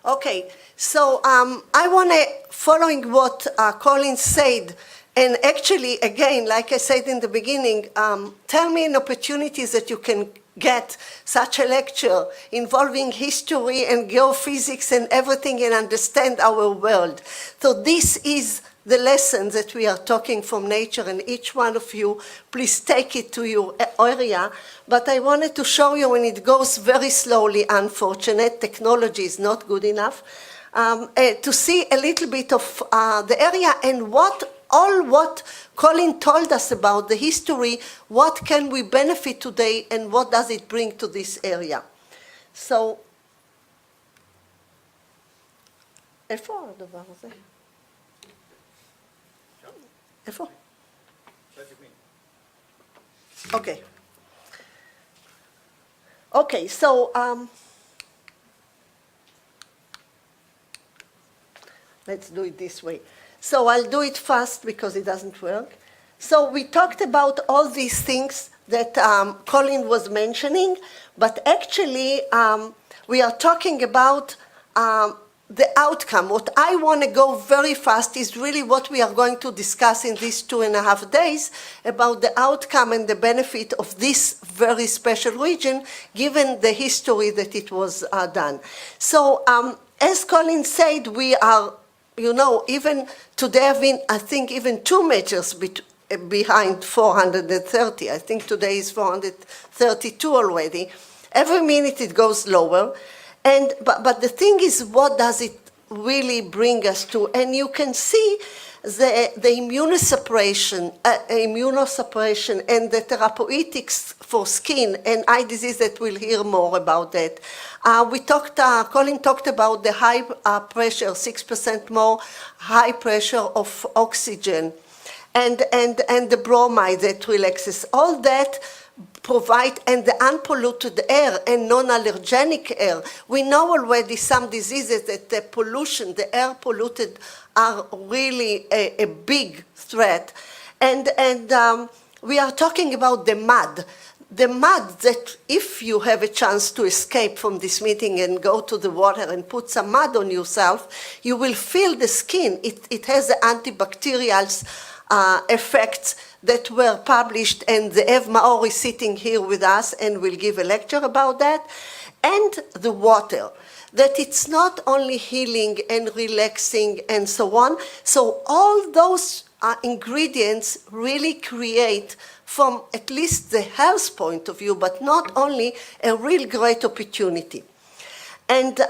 Okay, so I want to, following what Colin said, and actually, again, like I said in the beginning, tell me an opportunities that you can get such a lecture involving history and geophysics and everything and understand our world. So this is the lesson that we are talking from nature, and each one of you, please take it to your area. But I wanted to show you, and it goes very slowly, unfortunate, technology is not good enough, to see a little bit of the area and what Colin told us about the history, what can we benefit today, and what does it bring to this area. So, איפה הדבר הזה? איפה? Okay. Okay, so let's do it this way. So I'll do it fast because it doesn't work. So we talked about all these things that Colin was mentioning, but actually we are talking about the outcome. What I want to go very fast is really what we are going to discuss in these 2.5 days about the outcome and the benefit of this very special region, given the history that it was done. So as Colin said, we are, you know, even today have been, I think, even 2 meters behind 430. I think today is 432 already. Every minute it goes lower. But the thing is, what does it really bring us to? And you can see the immunosuppression and the therapeutics for skin and eye disease that we'll hear more about that. Colin talked about the high pressure, 6% more high pressure of oxygen, and the bromide that relaxes. All that provide, and the unpolluted air and non-allergenic air. We know already some diseases that the pollution, the air polluted, are really a big threat. And we are talking about the mud. The mud that if you have a chance to escape from this meeting and go to the water and put some mud on yourself, you will feel the skin. It has the antibacterial effects that were published, and the Ev Maor is sitting here with us and will give a lecture about that. And the water, that it's not only healing and relaxing and so on. So all those ingredients really create, from at least the health point of view, but not only, a real great opportunity. And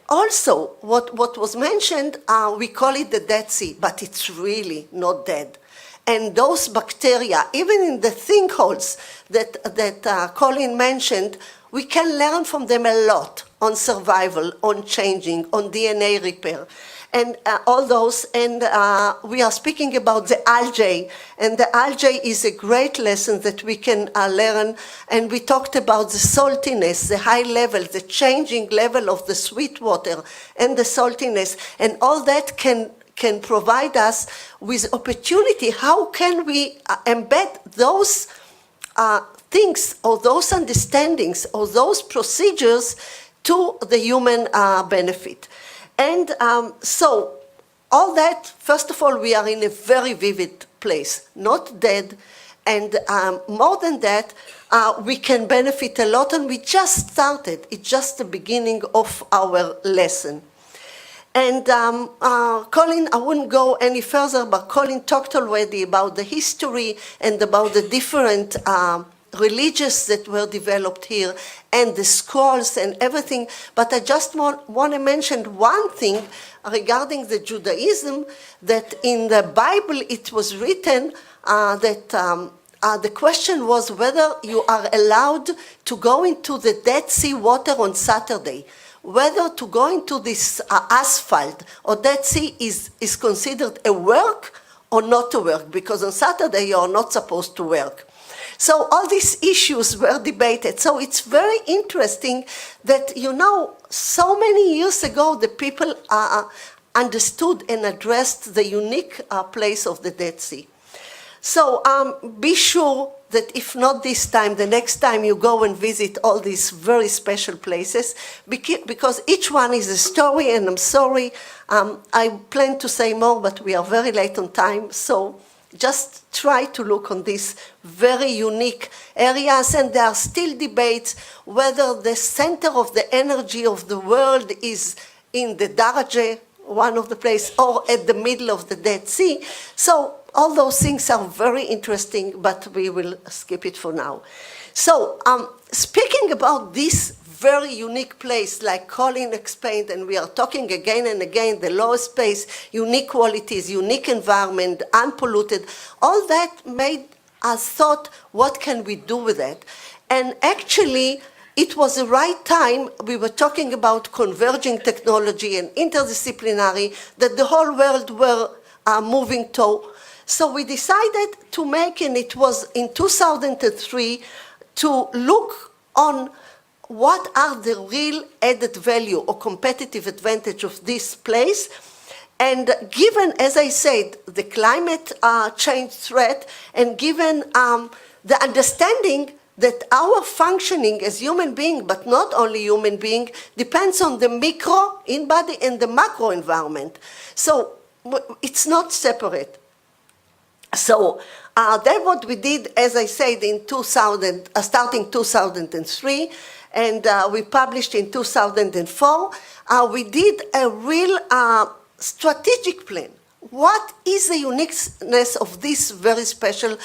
also, what was mentioned, we call it the Dead Sea, but it's really not dead. And those bacteria, even in the sinkholes that Colin mentioned, we can learn from them a lot on survival, on changing, on DNA repair, and all those. And we are speaking about the algae, and the algae is a great lesson that we can learn. And we talked about the saltiness, the high level, the changing level of the sweet water and the saltiness, and all that can provide us with opportunity. How can we embed those things or those understandings or those procedures to the human benefit? And so all that, first of all, we are in a very vivid place, not dead. And more than that, we can benefit a lot, and we just started. It's just the beginning of our lesson. And Colin, I wouldn't go any further, but Colin talked already about the history and about the different religions that were developed here and the scrolls and everything. But I just want to mention one thing regarding the Judaism, that in the Bible it was written that the question was whether you are allowed to go into the Dead Sea water on Saturday. Whether to go into this asphalt or Dead Sea is considered a work or not a work, because on Saturday you are not supposed to work. So all these issues were debated. So it's very interesting that, you know, so many years ago the people understood and addressed the unique place of the Dead Sea. So be sure that if not this time, the next time you go and visit all these very special places, because each one is a story, and I'm sorry, I plan to say more, but we are very late on time, so just try to look on these very unique areas, and there are still debates whether the center of the energy of the world is in the Darajeh, one of the places, or at the middle of the Dead Sea. So all those things are very interesting, but we will skip it for now. So speaking about this very unique place, like Colin explained, and we are talking again and again, the lowest space, unique qualities, unique environment, unpolluted, all that made us thought, what can we do with it? And actually, it was the right time. We were talking about converging technology and interdisciplinary that the whole world were moving to. So we decided to make, and it was in 2003, to look on what are the real added value or competitive advantage of this place. And given, as I said, the climate change threat, and given the understanding that our functioning as human being, but not only human being, depends on the micro in body and the macro environment. So it's not separate. So that's what we did, as I said, in 2000, starting 2003, and we published in 2004. We did a real strategic plan. What is the uniqueness of this very special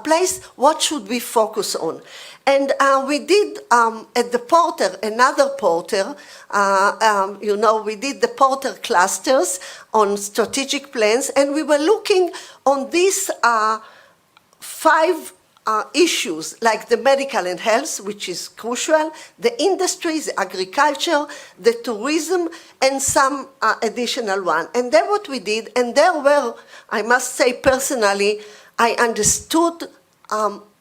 place? What should we focus on? And we did at the Porter, another Porter, we did the Porter clusters on strategic plans, and we were looking on these 5 issues, like the medical and health, which is crucial, the industries, the agriculture, the tourism, and some additional one. And then what we did, and there were, I must say personally, I understood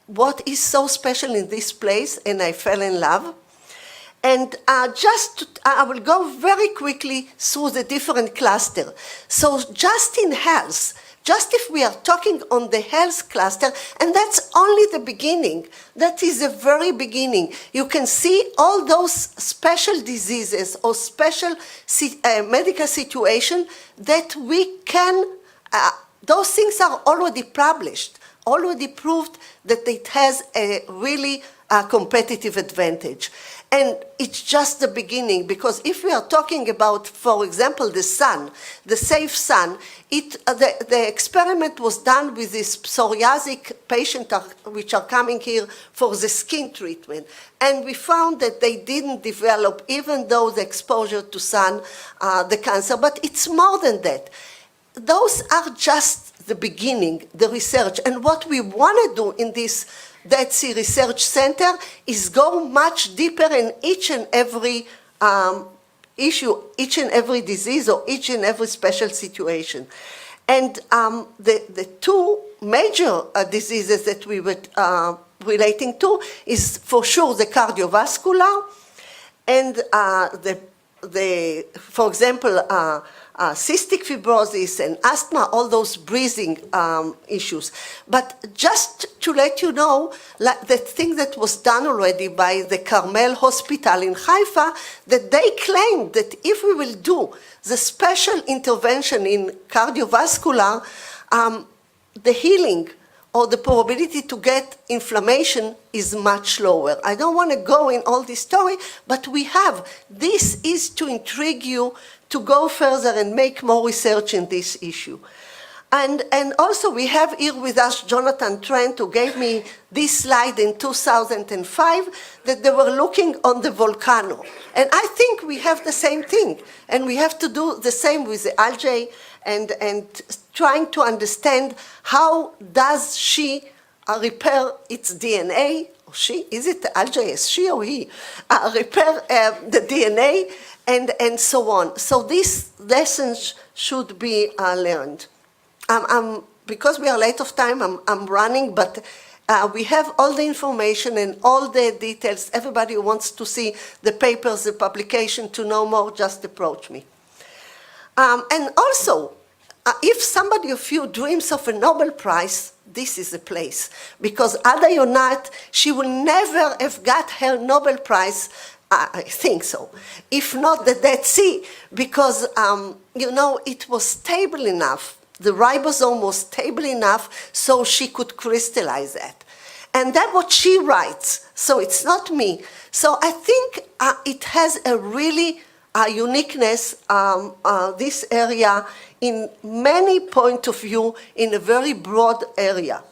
what is so special in this place, and I fell in love. And I will go very quickly through the different clusters. So just in health, just if we are talking on the health cluster, and that's only the beginning, that is the very beginning. You can see all those special diseases or special medical situations that we can, those things are already published, already proved that it has a really competitive advantage. And it's just the beginning, because if we are talking about, for example, the sun, the safe sun, the experiment was done with these psoriatic patients which are coming here for the skin treatment. And we found that they didn't develop, even though the exposure to sun, the cancer. But it's more than that. Those are just the beginning, the research. And what we want to do in this Dead Sea Research Center is go much deeper in each and every issue, each and every disease, or each and every special situation. And the 2 major diseases that we were relating to is for sure the cardiovascular and for example, cystic fibrosis and asthma, all those breathing issues. But just to let you know, like the thing that was done already by the Carmel Hospital in Haifa, that they claimed that if we will do the special intervention in cardiovascular, the healing or the probability to get inflammation is much lower. I don't want to go in all this story, but we have. This is to intrigue you to go further and make more research in this issue. And also we have here with us Jonathan Trent, who gave me this slide in 2005, that they were looking on the volcano. And I think we have the same thing. And we have to do the same with the algae and trying to understand how does she repair its DNA, or she, is it the algae, is she or he, repair the DNA, and so on. So these lessons should be learned. Because we are late of time, I'm running, but we have all the information and all the details. Everybody who wants to see the papers, the publication, to know more, just approach me. And also, if somebody of you dreams of a Nobel Prize, this is the place. Because Ada Yonat, she will never have got her Nobel Prize, I think so, if not the Dead Sea, because, you know, it was stable enough. The ribosome was stable enough so she could crystallize that. And that's what she writes, so it's not me. So I think it has a really uniqueness, this area, in many points of view, in a very broad area.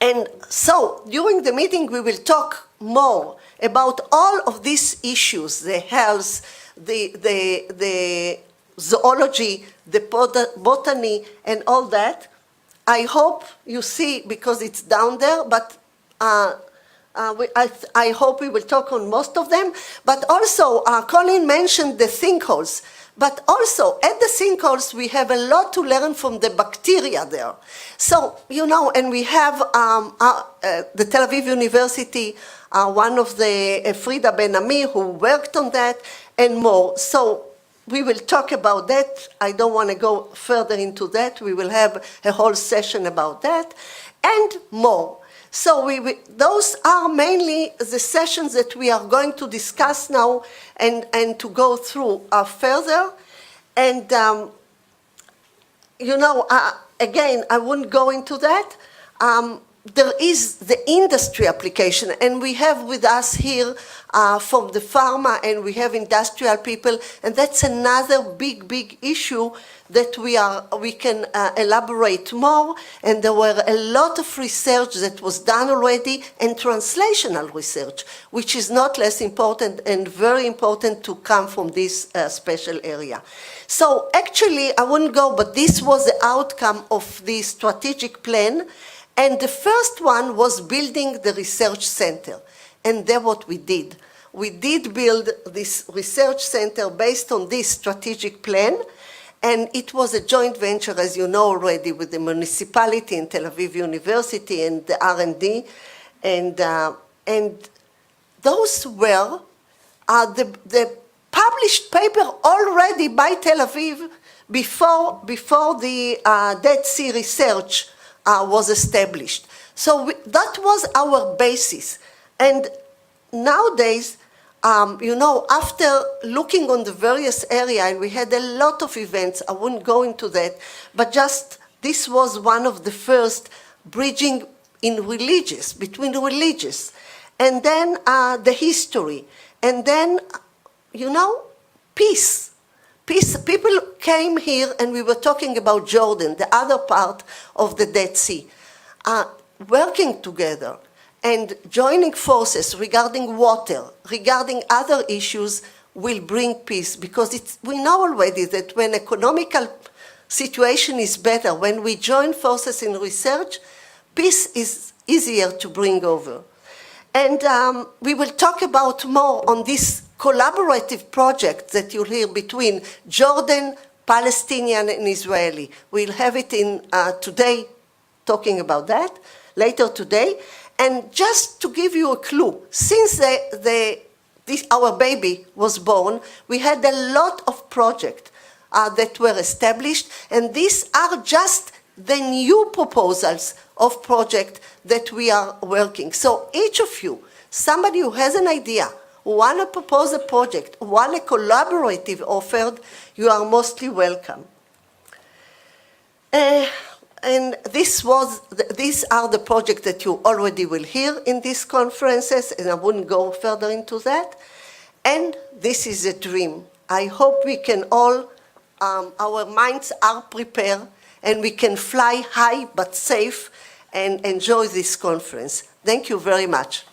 And so during the meeting we will talk more about all of these issues, the health, the zoology, the botany, and all that. I hope you see, because it's down there, but I hope we will talk on most of them. But also, Colin mentioned the sinkholes. But also, at the sinkholes, we have a lot to learn from the bacteria there. So, you know, and we have the Tel Aviv University, one of the Frida Ben-Ami, who worked on that, and more. So we will talk about that. I don't want to go further into that. We will have a whole session about that, and more. So those are mainly the sessions that we are going to discuss now and to go through further. And, you know, again, I wouldn't go into that. There is the industry application, and we have with us here from the pharma, and we have industrial people, and that's another big issue that we can elaborate more. And there were a lot of research that was done already, and translational research, which is not less important and very important to come from this special area. So actually, I wouldn't go, but this was the outcome of the strategic plan. And the first one was building the research center. And that's what we did. We did build this research center based on this strategic plan. And it was a joint venture, as you know already, with the municipality in Tel Aviv University and the R&D. And those were the published paper already by Tel Aviv before the Dead Sea research was established. So that was our basis. And nowadays, you know, after looking on the various areas, and we had a lot of events, I wouldn't go into that, but just this was one of the first bridging between religious, and then the history, and then, you know, peace. Peace. People came here, and we were talking about Jordan, the other part of the Dead Sea, working together and joining forces regarding water, regarding other issues, will bring peace. Because we know already that when economical situation is better, when we join forces in research, peace is easier to bring over. And we will talk about more on this collaborative project that you'll hear between Jordan, Palestinian, and Israeli. We'll have it in today, talking about that, later today. And just to give you a clue, since our baby was born, we had a lot of projects that were established, and these are just the new proposals of projects that we are working. So each of you, somebody who has an idea, want to propose a project, want a collaborative offered, you are mostly welcome. And these are the projects that you already will hear in these conferences, and I wouldn't go further into that. And this is a dream. I hope we can all, our minds are prepared, and we can fly high but safe and enjoy this conference. Thank you very much.